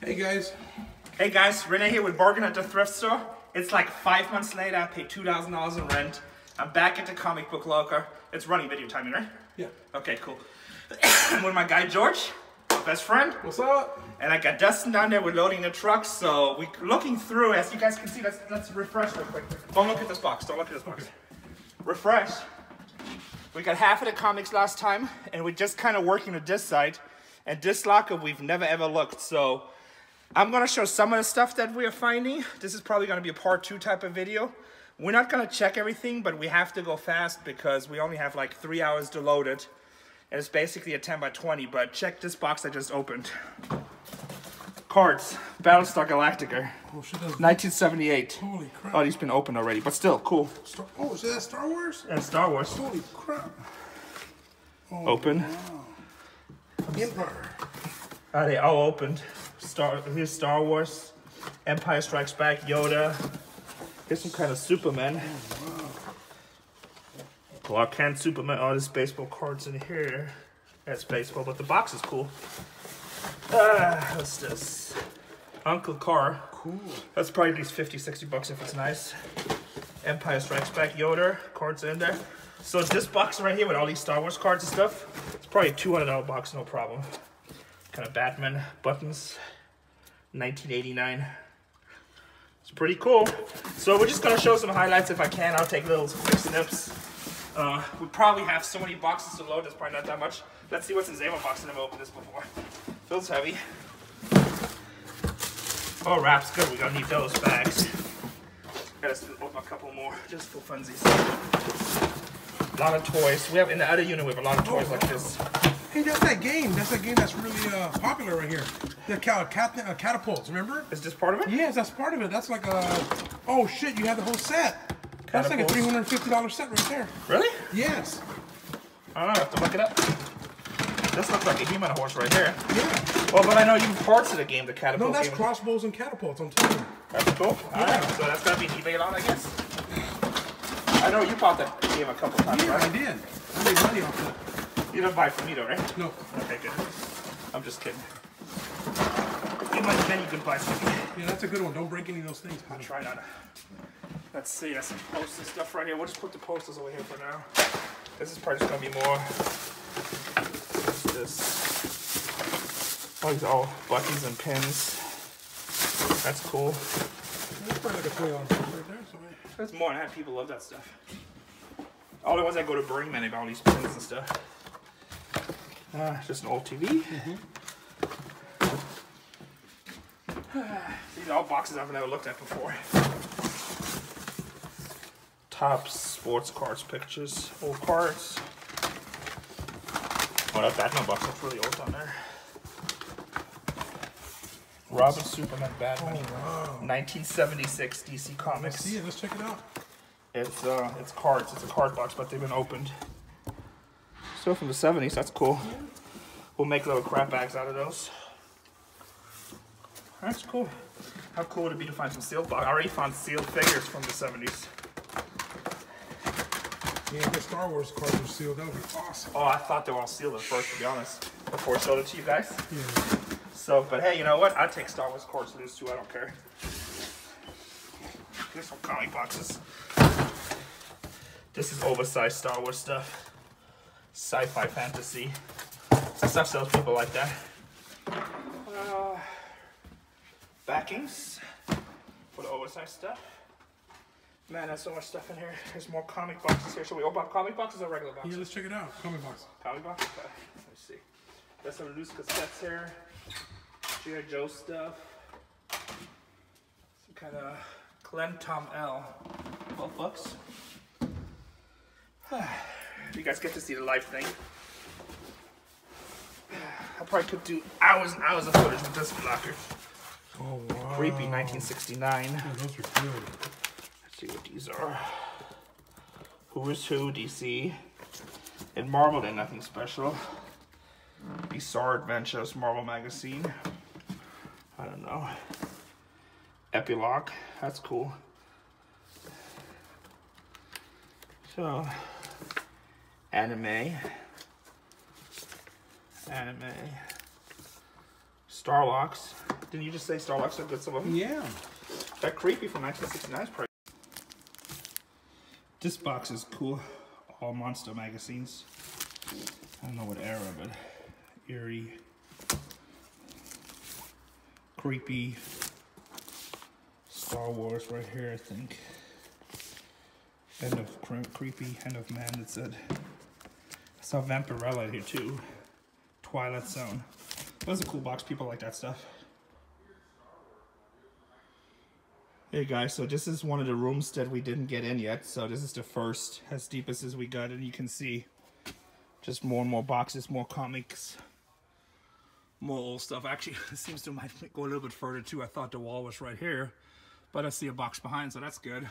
Hey guys. Hey guys, Rene here with Bargain at the Thrift Store. It's like 5 months later, I paid $2,000 in rent. I'm back at the comic book locker. It's running video timing, right? Yeah. Okay, cool. I'm with my guy George, my best friend. What's up? And I got Dustin down there, we're loading the truck, so we're looking through, as you guys can see, let's refresh real quick. Don't look at this box, don't look at this box. Okay. Refresh. We got half of the comics last time, and we're just kind of working with this side. And this locker, we've never ever looked, so I'm gonna show some of the stuff that we are finding. This is probably gonna be a part 2 type of video. We're not gonna check everything, but we have to go fast because we only have like 3 hours to load it. And it's basically a 10 by 20, but check this box I just opened. Cards, Battlestar Galactica, oh, shit, 1978. Holy crap. Oh, these been opened already, but still, cool. Oh, is that Star Wars? Yeah, Star Wars. Holy crap. Oh, open. Wow. Empire. They all opened. Here's Star Wars, Empire Strikes Back, Yoda. Here's some kind of Superman. Oh, wow. Clark Kent, Superman. Oh, there's baseball cards in here. That's baseball, but the box is cool. What's this? Uncle Carr. Cool. That's probably at least 50, 60 bucks if it's nice. Empire Strikes Back, Yoda. Cards in there. So this box right here with all these Star Wars cards and stuff, it's probably a $200 box, no problem. Kind of Batman buttons. 1989. It's pretty cool. So we're just gonna show some highlights if I can. I'll take little quick snips. We probably have so many boxes to load, there's probably not that much. Let's see what's in Zama box. I've never opened this before. Feels heavy. Oh, wraps good. We're gonna need those bags. Gotta open a couple more just for funsies. A lot of toys. We have in the other unit we have a lot of toys like this. Hey, that's that game. That's that game that's really popular right here. The catapults, remember? Is this part of it? Yes, that's part of it. That's like a... Oh shit, you have the whole set. That's like a $350 set right there. Really? Yes. I don't know, I have to look it up. This looks like a human horse right here. Yeah. Well, but I know you have parts of the game, the catapult. No, that's game. crossbows and catapults, I'm telling you. That's cool. Yeah. Alright, so that's gonna be an eBay lot, I guess. I know you bought that game a couple times, Yeah, right? I did. I made money off that. You didn't buy it from me though, right? No. Okay, good. I'm just kidding. Give my many good buys from me. Yeah, that's a good one. Don't break any of those things. I'll try not to. Let's see, there's some poster stuff right here. We'll just put the posters over here for now. This is probably just gonna be more. What's this? Oh, these are all buttons and pins. That's cool. That's probably like a $20 right there. So There's more than that. People love that stuff. All the ones that go to Burning Man, they got all these pins and stuff. Just an old TV. These are all boxes I've never looked at before. Top sports cards, pictures, old cards. Oh, that Batman box looks really old on there. Robin, Superman, Batman. Oh, wow. 1976 DC Comics. Let's see it. Let's check it out. It's cards. It's a card box, but they've been opened. Still from the 70s. That's cool. We'll make little crap bags out of those. That's cool. How cool would it be to find some sealed box? I already found sealed figures from the 70s. Yeah, the Star Wars cards are sealed. That would be awesome. Oh, I thought they were all sealed at first, to be honest, before I showed it to you guys. Yeah. So, but hey, you know what? I'd take Star Wars cards to this too. I don't care. Here's some comic boxes. This is oversized Star Wars stuff. Sci-fi fantasy. That stuff sells people like that. Backings for the oversized stuff. Man, there's so much stuff in here. There's more comic boxes here. Should we open up comic boxes or regular boxes? Yeah, let's check it out. Comic box. Comic box? Okay. Let me see. There's some loose cassettes here. G.I. Joe stuff. Some kind of Glenn Tom L. 12 bucks. You guys get to see the live thing. I probably could do hours and hours of footage with this blocker. Oh, wow. Creepy 1969. Oh, those are good. Let's see what these are. Who is Who, DC. In Marvel, they're nothing special. Bizarre Adventures, Marvel Magazine. I don't know. Epilogue, that's cool. So, anime. Starlocks. Didn't you just say Starbucks had good some of them? Yeah. That Creepy from 1969 price. This box is cool. All Monster magazines. I don't know what era, but eerie, creepy. Star Wars right here, I think. End of Creepy, End of Man, it said. I saw Vampirella here too. Twilight Zone. That was a cool box. People like that stuff. Hey guys, so this is one of the rooms that we didn't get in yet. So this is the first, as deep as we got, and you can see just more and more boxes, more comics, more old stuff. Actually, it seems to might go a little bit further too. I thought the wall was right here, but I see a box behind, so that's good.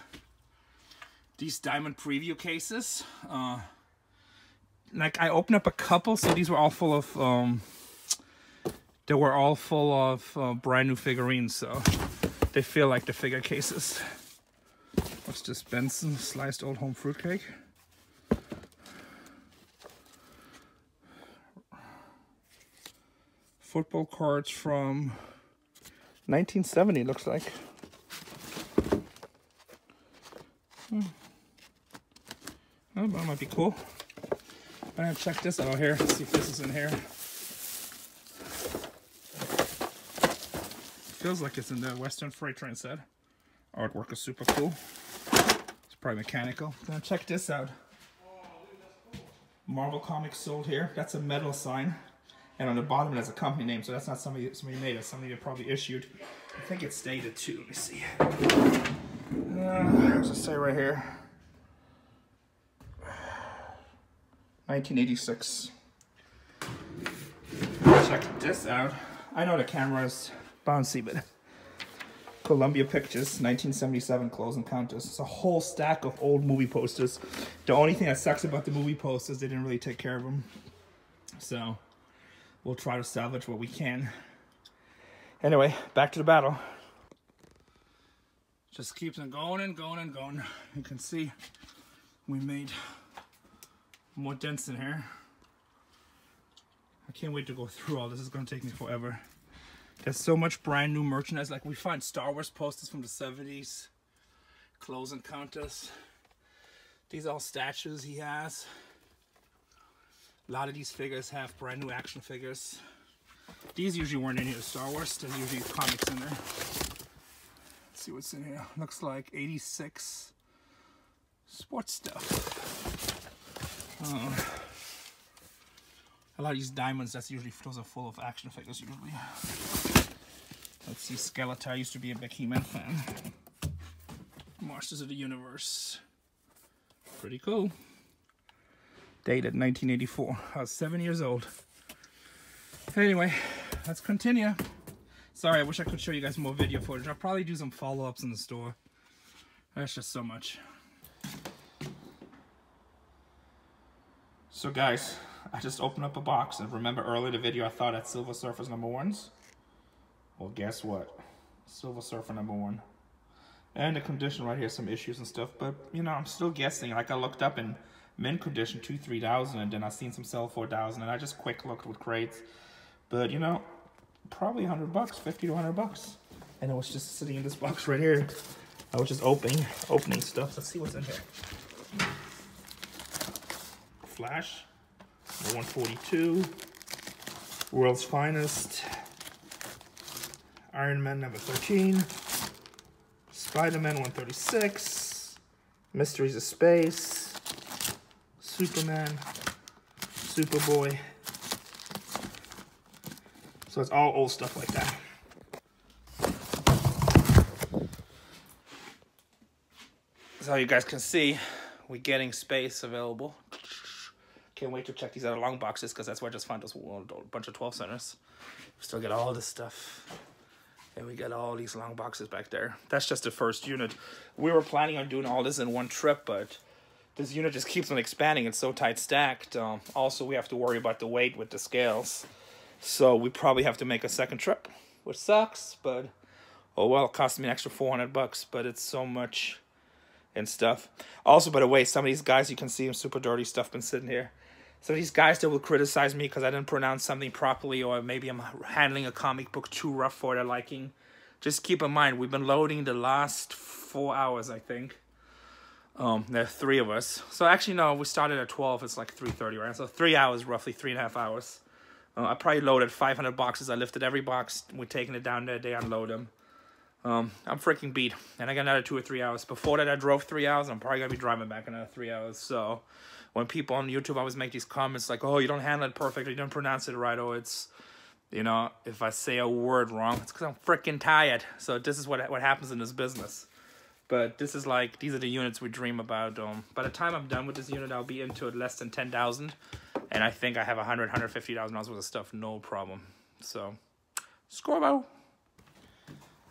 These diamond preview cases, like I opened up a couple, so these were all full of, they were all full of brand new figurines, so they feel like the figure cases. What's this? Benson sliced old home fruitcake. Football cards from 1970, looks like. Oh, that might be cool. I'm gonna check this out here, see if this is in here. Feels like it's in the Western Freight Train set. Artwork is super cool. It's probably mechanical. Gonna check this out. Marvel Comics sold here. That's a metal sign. And on the bottom it has a company name, so that's not somebody made it. Somebody that probably issued. I think it's dated too. Let me see. What's it say right here? 1986. Check this out. I know the camera is bouncy, but Columbia Pictures, 1977 Close Encounters. It's a whole stack of old movie posters. The only thing that sucks about the movie posters, they didn't really take care of them. So we'll try to salvage what we can. Anyway, back to the battle. Just keeps on going and going and going. You can see we made more dents in here. I can't wait to go through all this. It's going to take me forever. There's so much brand new merchandise. Like we find Star Wars posters from the 70s. Close Encounters. These are all statues he has. A lot of these figures have brand new action figures. These usually weren't in here, Star Wars. There's usually comics in there. Let's see what's in here. Looks like 86 sports stuff. A lot of these diamonds, that's usually, those are full of action figures usually. Let's see, Skeletor. I used to be a big He-Man fan. Masters of the Universe. Pretty cool. Dated 1984. I was 7 years old. Anyway, let's continue. Sorry, I wish I could show you guys more video footage. I'll probably do some follow-ups in the store. That's just so much. So guys, I just opened up a box, and remember earlier the video I thought at Silver Surfer's #1s? Well, guess what? Silver Surfer #1. And the condition right here, some issues and stuff, but you know, I'm still guessing. Like I looked up in mint condition 2-3,000, and then I seen some sell 4,000, and I just quick looked with crates. But you know, probably $100, 50 to $100. And it was just sitting in this box right here. I was just opening stuff. Let's see what's in here. Flash, 142, World's Finest, Iron Man #13, Spider-Man 136, Mysteries of Space, Superman, Superboy. So it's all old stuff like that. So you guys can see, we're getting space available. Can't wait to check these other long boxes, because that's where I just found those bunch of 12 centers. Still get all this stuff. And we got all these long boxes back there. That's just the first unit. We were planning on doing all this in one trip, but this unit just keeps on expanding. It's so tight stacked. Also, we have to worry about the weight with the scales. So we probably have to make a second trip, which sucks, but oh well, it cost me an extra $400, but it's so much and stuff. Also, by the way, some of these guys, you can see them super dirty stuff been sitting here. So these guys that will criticize me because I didn't pronounce something properly, or maybe I'm handling a comic book too rough for their liking, just keep in mind, we've been loading the last 4 hours, I think. There are 3 of us. So actually, no, we started at 12. It's like 3:30, right? So 3 hours, roughly 3.5 hours. I probably loaded 500 boxes. I lifted every box. We're taking it down there. They unload them. I'm freaking beat. And I got another 2 or 3 hours. Before that, I drove 3 hours. I'm probably going to be driving back another 3 hours. So when people on YouTube always make these comments like, oh, you don't handle it perfectly, you don't pronounce it right, or it's, you know, if I say a word wrong, it's because I'm freaking tired. So this is what happens in this business. But this is like, these are the units we dream about. By the time I'm done with this unit, I'll be into it less than 10,000. And I think I have $150,000 worth of stuff, no problem. So, scorebo.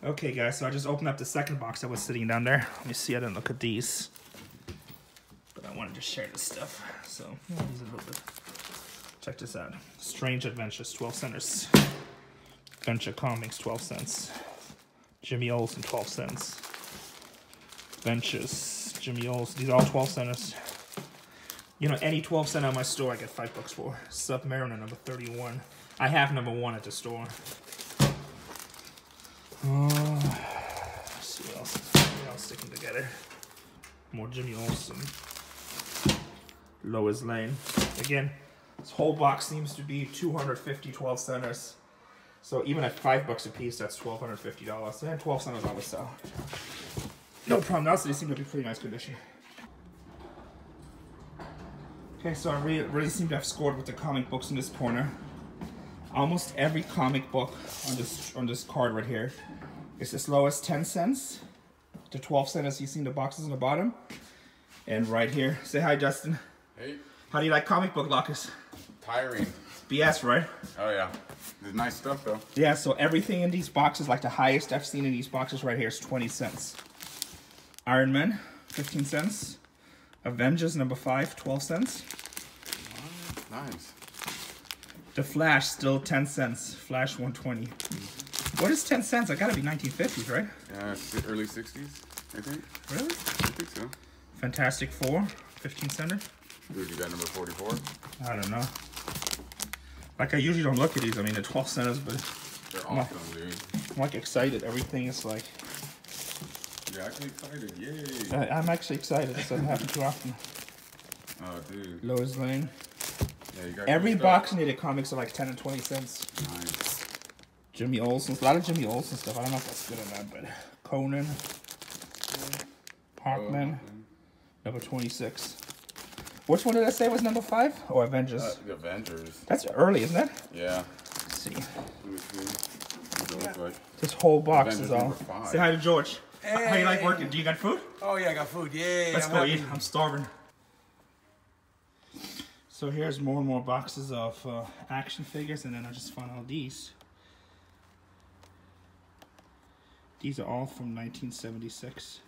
Okay, guys, so I just opened up the second box that was sitting down there. Let me see, I didn't look at these. But I wanted to share this stuff. So, these a little bit. Check this out. Strange Adventures, 12 centers. Adventure Comics, 12 cents. Jimmy Olsen, 12 cents. Benches, Jimmy Olsen, these are all 12 centers. You know, any 12 cent on my store I get $5 for. Submariner number 31. I have number 1 at the store. Let's see what else. What else sticking together? More Jimmy Olsen. Lois Lane. Again, this whole box seems to be 250 12 centers. So even at $5 a piece, that's $1,250. And 12 centers always sell. No problem. Now they seem to be pretty nice condition. Okay, so I really seem to have scored with the comic books in this corner. Almost every comic book on this card right here is as low as 10 cents to 12 cents. You see the boxes on the bottom. And right here, say hi, Justin. Hey. How do you like comic book lockers? Tiring. BS, right? Oh yeah. There's nice stuff though. Yeah, so everything in these boxes, like the highest I've seen in these boxes right here is 20 cents. Iron Man, 15 cents. Avengers number 5, 12 cents. Nice. The Flash, still 10 cents. Flash 120. What is 10 cents? I gotta be 1950s, right? Yeah, early 60s, I think. Really? I think so. Fantastic Four, 15 center. Dude, you got number 44? I don't know. Like, I usually don't look at these. I mean, they're 12 centers, but They're awesome, dude. I'm like excited. Everything is like... You're actually excited, yay. I'm actually excited. This doesn't happen too often. Oh, dude. Lois Lane. Yeah, you got Every box in the comics are like 10 and 20 cents. Nice. Jimmy Olsen. A lot of Jimmy Olsen stuff. I don't know if that's good or not, but... Conan. Hawkman. Number 26. Which one did I say was number 5? Or Avengers? The Avengers. That's early, isn't it? Yeah. Let's see. Let me see. What it looks like. This whole box Avengers is all... number 5. Say hi to George. Hey. How you like working? Do you got food? Oh yeah, I got food. Yay! Let's I'm go happy. eat. I'm starving. So here's more and more boxes of action figures, and then I just found all these. These are all from 1976.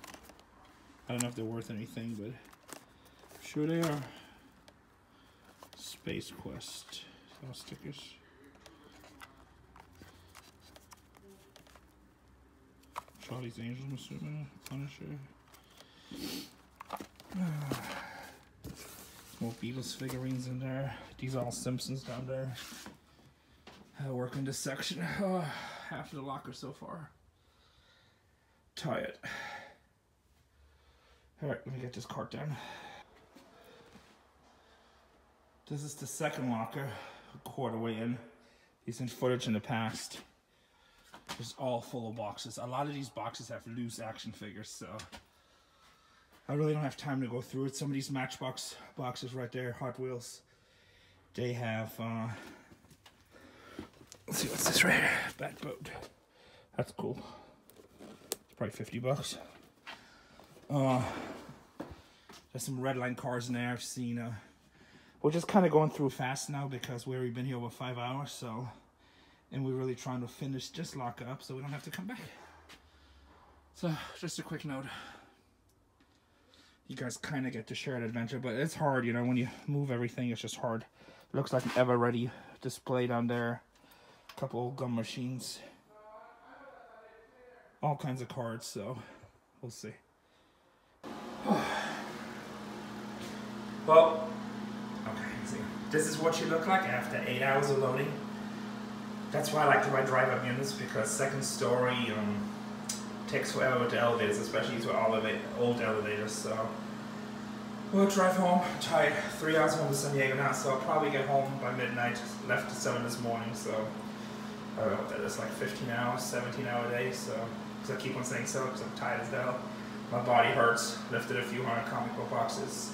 I don't know if they're worth anything, but I'm sure they are. Space Quest. All stickers. Charlie's Angels, I'm assuming. Punisher. More Beatles figurines in there. These are all Simpsons down there. I work in this section. Half of the locker so far. Tired. Alright, let me get this cart down. This is the second locker, a quarter way in. These in footage in the past. It's all full of boxes. A lot of these boxes have loose action figures, so I really don't have time to go through it. Some of these Matchbox boxes right there, Hot Wheels, they have, let's see, what's this right here? Batboat. That's cool. It's probably 50 bucks. There's some Redline cars in there I've seen. We're just kind of going through fast now because we've been here over 5 hours, so, and we're really trying to finish this locker up so we don't have to come back. So, just a quick note. You guys kind of get to share an adventure, but it's hard, you know, when you move everything, it's just hard. It looks like an ever-ready display down there. A couple old gum machines. All kinds of cards, so we'll see. Well, okay, let's see. This is what you look like after 8 hours of loading. That's why I like to ride drive-up units, because second story takes forever with the elevators, especially these were old elevators. So we'll drive home. I'm tired. 3 hours home to San Diego now, so I'll probably get home by midnight. Left at 7 this morning, so I don't know what that is, like 15 hours, 17-hour day. So I keep on saying so because I'm tired as hell. My body hurts. Lifted a few hundred comic book boxes.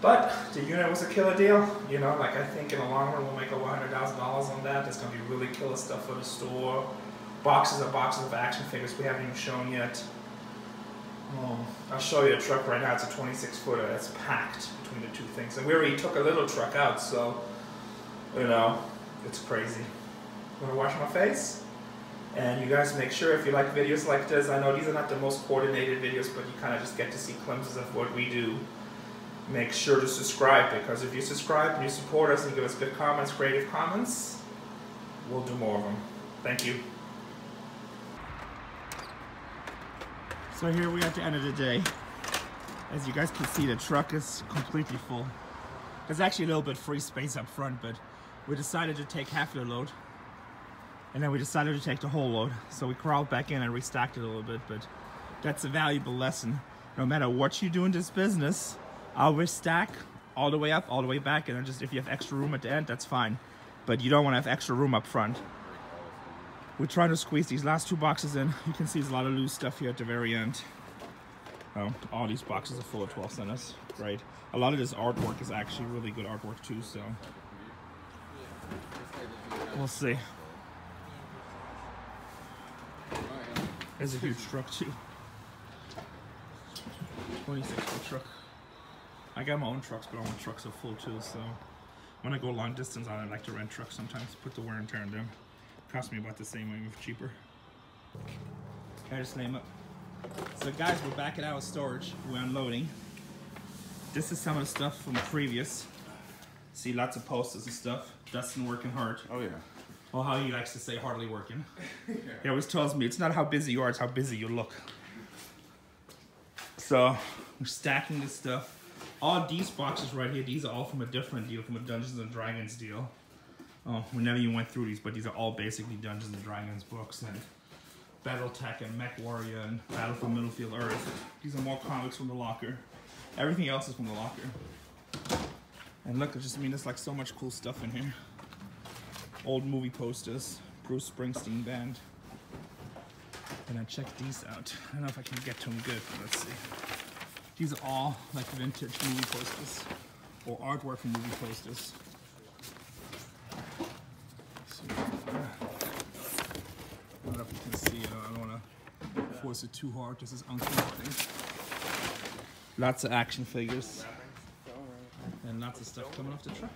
But the unit was a killer deal. You know, like I think in the long run we'll make over $100,000 on that. That's gonna be really killer stuff for the store. Boxes and boxes of action figures we haven't even shown yet. I'll show you the truck right now. It's a 26-footer. It's packed between the two things. And we already took a little truck out, so you know, it's crazy. I'm gonna wash my face. And you guys make sure, if you like videos like this, I know these are not the most coordinated videos, but you kind of just get to see glimpses of what we do. Make sure to subscribe, because if you subscribe and you support us and you give us good comments, creative comments, we'll do more of them. Thank you. So here we are at the end of the day. As you guys can see, the truck is completely full. There's actually a little bit free space up front, but we decided to take half the load. And then we decided to take the whole load. So we crawled back in and restacked it a little bit, but that's a valuable lesson. No matter what you do in this business, always stack all the way up, all the way back, and then just if you have extra room at the end, that's fine. But you don't want to have extra room up front. We're trying to squeeze these last 2 boxes in. You can see there's a lot of loose stuff here at the very end. Oh, all these boxes are full of 12 centers, right? A lot of this artwork is actually really good artwork too, so we'll see. There's a huge truck too. 26-foot truck. I got my own trucks, but all my trucks are full too, so when I go long distance, I like to rent trucks sometimes, put the wear and tear on them. Cost me about the same, maybe cheaper. I just name it. So guys, we're back at our storage. We're unloading. This is some of the stuff from previous. See lots of posters and stuff. Dustin working hard. Oh yeah. Well, how he likes to say, hardly working. He always tells me it's not how busy you are, it's how busy you look. So we're stacking this stuff. All these boxes right here, these are all from a different deal, from a Dungeons and Dragons deal. We never even went through these, but these are all basically Dungeons and Dragons books, and Battletech and Mech Warrior and Battle for Middlefield Earth. These are more comics from the locker. Everything else is from the locker. And look, there's like so much cool stuff in here. Old movie posters, Bruce Springsteen band. And then check these out. I don't know if I can get to them good, but let's see. These are all like vintage movie posters, or artwork from movie posters. I don't know if you can see it. I don't want to force it too hard. This is uncomfortable. Lots of action figures and lots of stuff coming off the truck.